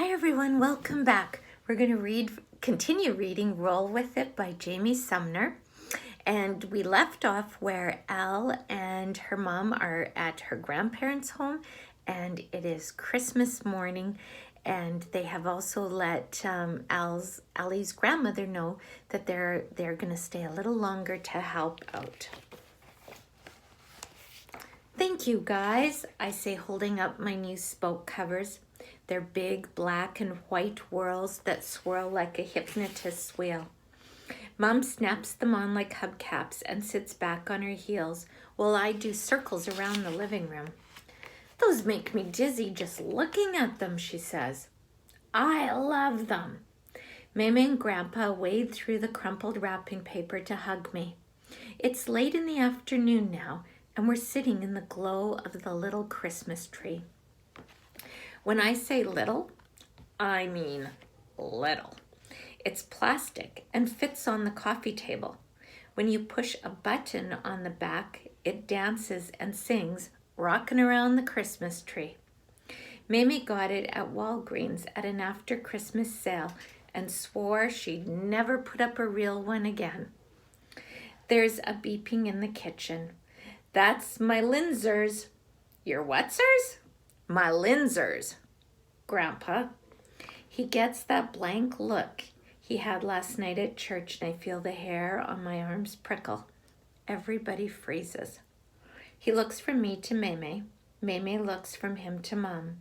Hi everyone, welcome back. We're going to continue reading Roll With It by Jamie Sumner. And we left off where Elle and her mom are at her grandparents' home, and it is Christmas morning, and they have also let Ellie's grandmother know that they're going to stay a little longer to help out. Thank you, guys, I say, holding up my new spoke covers. They're big black and white whorls that swirl like a hypnotist's wheel. Mom snaps them on like hubcaps and sits back on her heels while I do circles around the living room. Those make me dizzy just looking at them, she says. I love them. Mama and Grandpa wade through the crumpled wrapping paper to hug me. It's late in the afternoon now, and we're sitting in the glow of the little Christmas tree. When I say little, I mean little. It's plastic and fits on the coffee table. When you push a button on the back, it dances and sings, rocking around the Christmas tree. Mamie got it at Walgreens at an after-Christmas sale and swore she'd never put up a real one again. There's a beeping in the kitchen. That's my Linzers. Your whatsers? My Linzers. Grandpa. He gets that blank look he had last night at church, and I feel the hair on my arms prickle. Everybody freezes. He looks from me to Meme. Meme looks from him to Mom.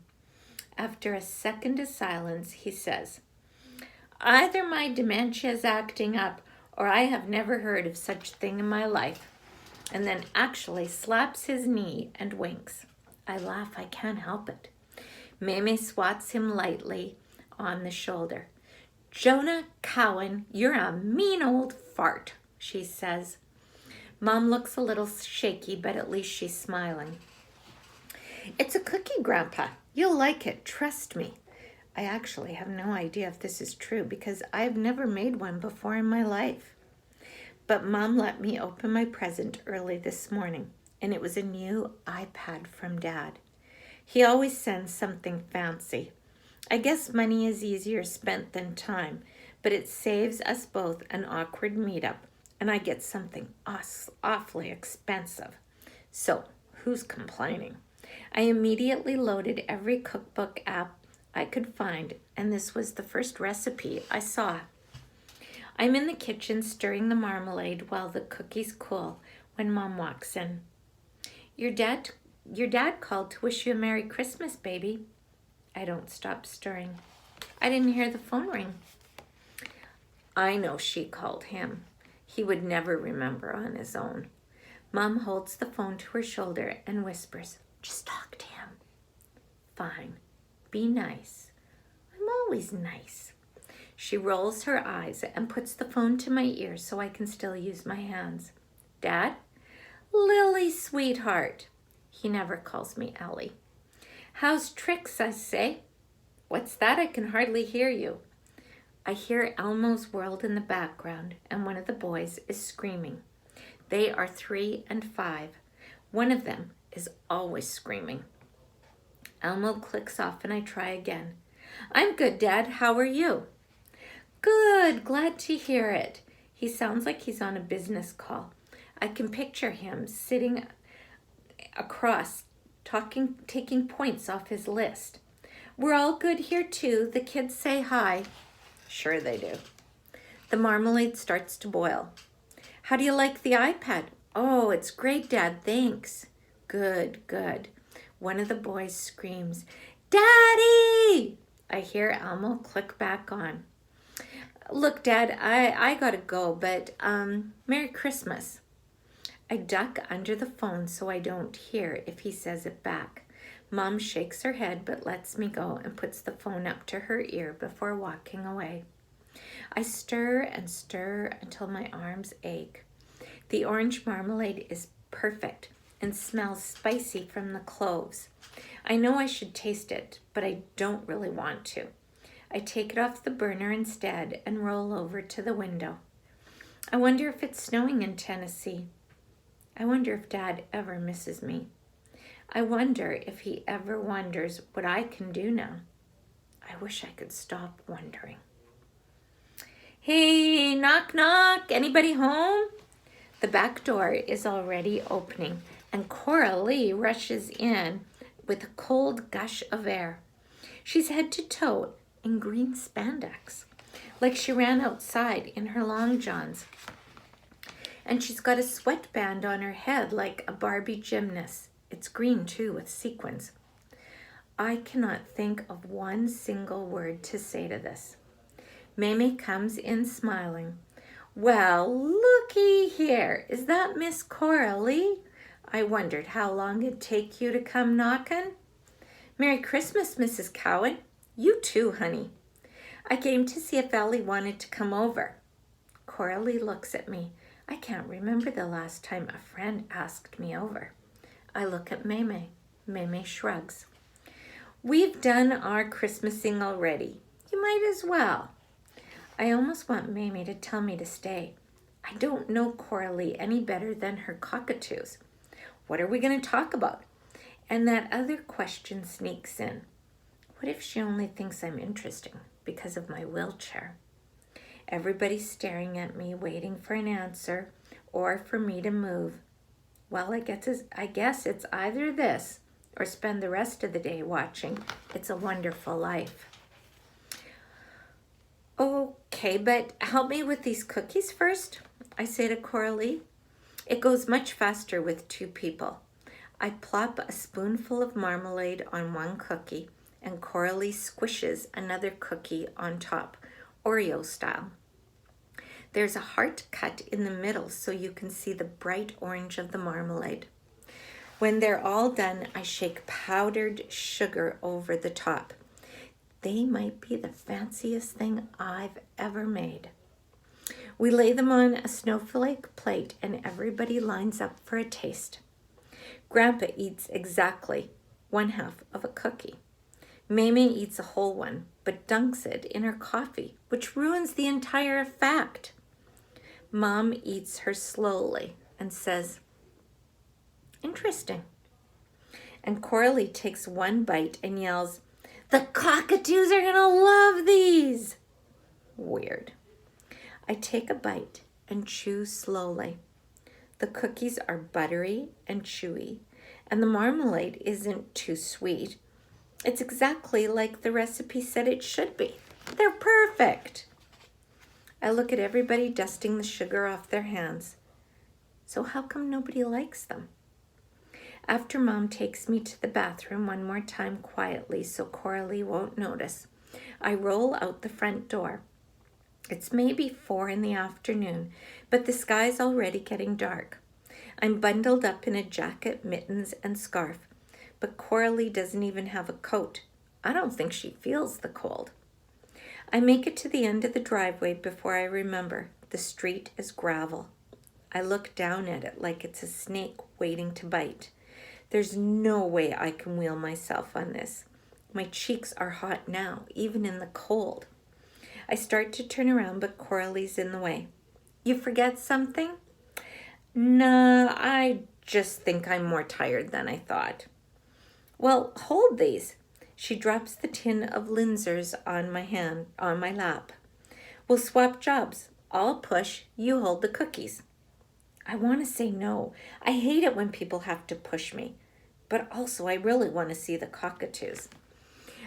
After a second of silence, he says, either my dementia's acting up, or I have never heard of such thing in my life, and then actually slaps his knee and winks. I laugh, I can't help it. Meme swats him lightly on the shoulder. Jonah Cowan, you're a mean old fart, she says. Mom looks a little shaky, but at least she's smiling. It's a cookie, Grandpa. You'll like it, trust me. I actually have no idea if this is true because I've never made one before in my life. But Mom let me open my present early this morning, and it was a new iPad from Dad. He always sends something fancy. I guess money is easier spent than time, but it saves us both an awkward meetup, and I get something awfully expensive. So, who's complaining? I immediately loaded every cookbook app I could find, and this was the first recipe I saw. I'm in the kitchen stirring the marmalade while the cookies cool when Mom walks in. Your dad called to wish you a Merry Christmas, baby. I don't stop stirring. I didn't hear the phone ring. I know she called him. He would never remember on his own. Mom holds the phone to her shoulder and whispers, just talk to him. Fine. Be nice. I'm always nice. She rolls her eyes and puts the phone to my ear so I can still use my hands. Dad? Lily, sweetheart. He never calls me Ellie. How's tricks, I say? What's that? I can hardly hear you. I hear Elmo's World in the background, and one of the boys is screaming. They are 3 and 5. One of them is always screaming. Elmo clicks off and I try again. I'm good, Dad. How are you? Good. Glad to hear it. He sounds like he's on a business call. I can picture him sitting across, taking points off his list. We're all good here too. The kids say hi. Sure they do. The marmalade starts to boil. How do you like the iPad? Oh, it's great, Dad. Thanks. Good, good. One of the boys screams, Daddy! I hear Elmo click back on. Look, Dad, I gotta go, but Merry Christmas. I duck under the phone so I don't hear if he says it back. Mom shakes her head but lets me go and puts the phone up to her ear before walking away. I stir and stir until my arms ache. The orange marmalade is perfect and smells spicy from the cloves. I know I should taste it, but I don't really want to. I take it off the burner instead and roll over to the window. I wonder if it's snowing in Tennessee. I wonder if Dad ever misses me. I wonder if he ever wonders what I can do now. I wish I could stop wondering. Hey, knock, knock. Anybody home? The back door is already opening, and Coralie rushes in with a cold gush of air. She's head to toe in green spandex, like she ran outside in her long johns. And she's got a sweatband on her head like a Barbie gymnast. It's green too, with sequins. I cannot think of one single word to say to this. Mamie comes in smiling. Well, looky here. Is that Miss Coralie? I wondered how long it'd take you to come knocking. Merry Christmas, Mrs. Cowan. You too, honey. I came to see if Ellie wanted to come over. Coralie looks at me. I can't remember the last time a friend asked me over. I look at Mamie. Mamie shrugs. We've done our Christmasing already. You might as well. I almost want Mamie to tell me to stay. I don't know Coralie any better than her cockatoos. What are we going to talk about? And that other question sneaks in. What if she only thinks I'm interesting because of my wheelchair? Everybody's staring at me, waiting for an answer or for me to move. Well, I guess it's either this or spend the rest of the day watching It's a Wonderful Life. Okay, but help me with these cookies first, I say to Coralie. It goes much faster with two people. I plop a spoonful of marmalade on one cookie, and Coralie squishes another cookie on top, Oreo style. There's a heart cut in the middle so you can see the bright orange of the marmalade. When they're all done, I shake powdered sugar over the top. They might be the fanciest thing I've ever made. We lay them on a snowflake plate and everybody lines up for a taste. Grandpa eats exactly 1/2 of a cookie. Mamie eats a whole one, but dunks it in her coffee, which ruins the entire effect. Mom eats her slowly and says, interesting. And Coralie takes one bite and yells, the cockatoos are gonna love these. Weird. I take a bite and chew slowly. The cookies are buttery and chewy, and the marmalade isn't too sweet. It's exactly like the recipe said it should be. They're perfect. I look at everybody dusting the sugar off their hands. So how come nobody likes them? After Mom takes me to the bathroom one more time quietly so Coralie won't notice, I roll out the front door. It's maybe 4 p.m, but the sky's already getting dark. I'm bundled up in a jacket, mittens, and scarf, but Coralie doesn't even have a coat. I don't think she feels the cold. I make it to the end of the driveway before I remember. The street is gravel. I look down at it like it's a snake waiting to bite. There's no way I can wheel myself on this. My cheeks are hot now, even in the cold. I start to turn around, but Coralie's in the way. You forget something? Nah, I just think I'm more tired than I thought. Well, hold these. She drops the tin of Linzers on my lap. We'll swap jobs. I'll push, you hold the cookies. I want to say no. I hate it when people have to push me. But also I really want to see the cockatoos.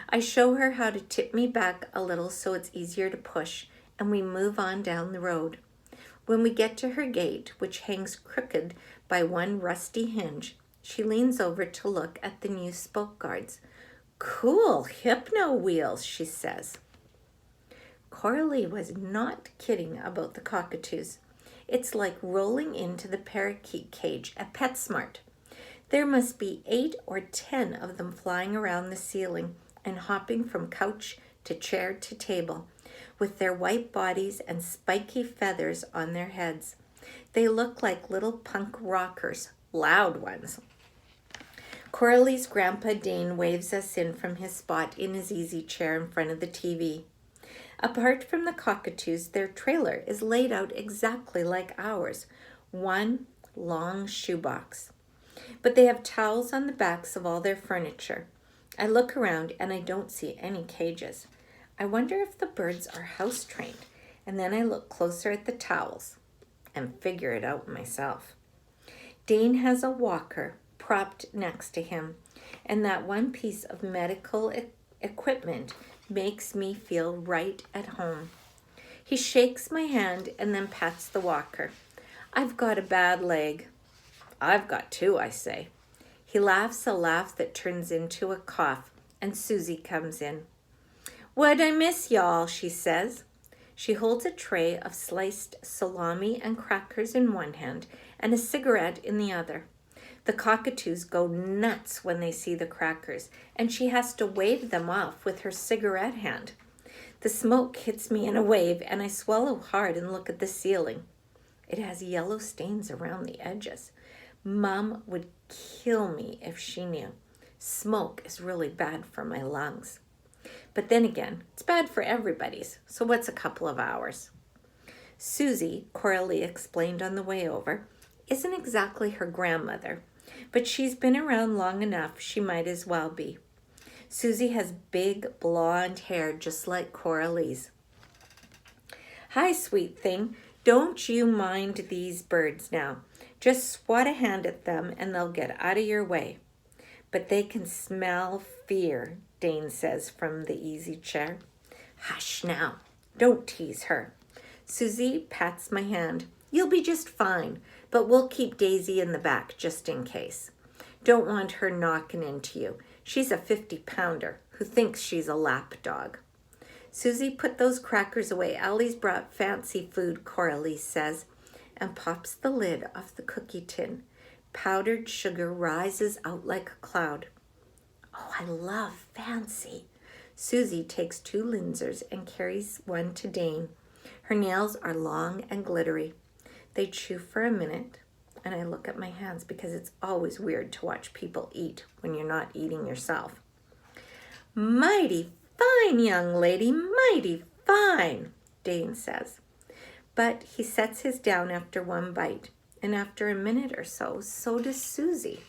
I show her how to tip me back a little so it's easier to push, and we move on down the road. When we get to her gate, which hangs crooked by one rusty hinge, she leans over to look at the new spoke guards. Cool hypno wheels, she says. Coralie was not kidding about the cockatoos. It's like rolling into the parakeet cage at PetSmart. There must be 8 or 10 of them flying around the ceiling and hopping from couch to chair to table, with their white bodies and spiky feathers on their heads. They look like little punk rockers, loud ones. Coralie's grandpa Dane waves us in from his spot in his easy chair in front of the TV. Apart from the cockatoos, their trailer is laid out exactly like ours, one long shoebox. But they have towels on the backs of all their furniture. I look around and I don't see any cages. I wonder if the birds are house trained, and then I look closer at the towels and figure it out myself. Dane has a walker propped next to him, and that one piece of medical equipment makes me feel right at home. He shakes my hand and then pats the walker. I've got a bad leg. I've got two, I say. He laughs a laugh that turns into a cough, and Susie comes in. What'd I miss, y'all, she says. She holds a tray of sliced salami and crackers in one hand and a cigarette in the other. The cockatoos go nuts when they see the crackers, and she has to wave them off with her cigarette hand. The smoke hits me in a wave, and I swallow hard and look at the ceiling. It has yellow stains around the edges. Mom would kill me if she knew. Smoke is really bad for my lungs. But then again, it's bad for everybody's, so what's a couple of hours? Susie, Coralie explained on the way over, isn't exactly her grandmother, but she's been around long enough she might as well be. Susie has big blonde hair just like Coralie's. Hi, sweet thing. Don't you mind these birds now. Just swat a hand at them and they'll get out of your way. But they can smell fear, Dane says from the easy chair. Hush now. Don't tease her. Susie pats my hand. You'll be just fine, but we'll keep Daisy in the back just in case. Don't want her knocking into you. She's a 50-pounder who thinks she's a lap dog. Susie put those crackers away. Allie's brought fancy food, Coralie says, and pops the lid off the cookie tin. Powdered sugar rises out like a cloud. Oh, I love fancy. Susie takes 2 Linzers and carries one to Dane. Her nails are long and glittery. They chew for a minute, and I look at my hands because it's always weird to watch people eat when you're not eating yourself. Mighty fine, young lady, mighty fine, Dane says. But he sets his down after one bite, and after a minute or so, so does Susie.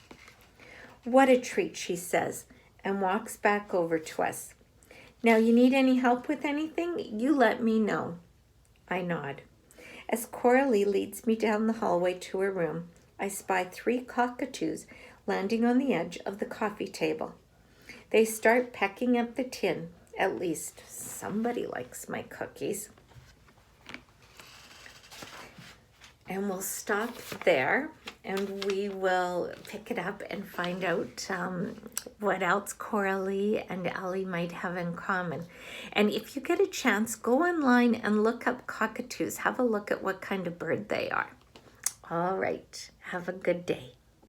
What a treat, she says, and walks back over to us. Now, you need any help with anything? You let me know. I nod. As Coralie leads me down the hallway to her room, I spy 3 cockatoos landing on the edge of the coffee table. They start pecking at the tin. At least somebody likes my cookies. And we'll stop there, and we will pick it up and find out what else Coralie and Allie might have in common. And if you get a chance, go online and look up cockatoos. Have a look at what kind of bird they are. All right. Have a good day.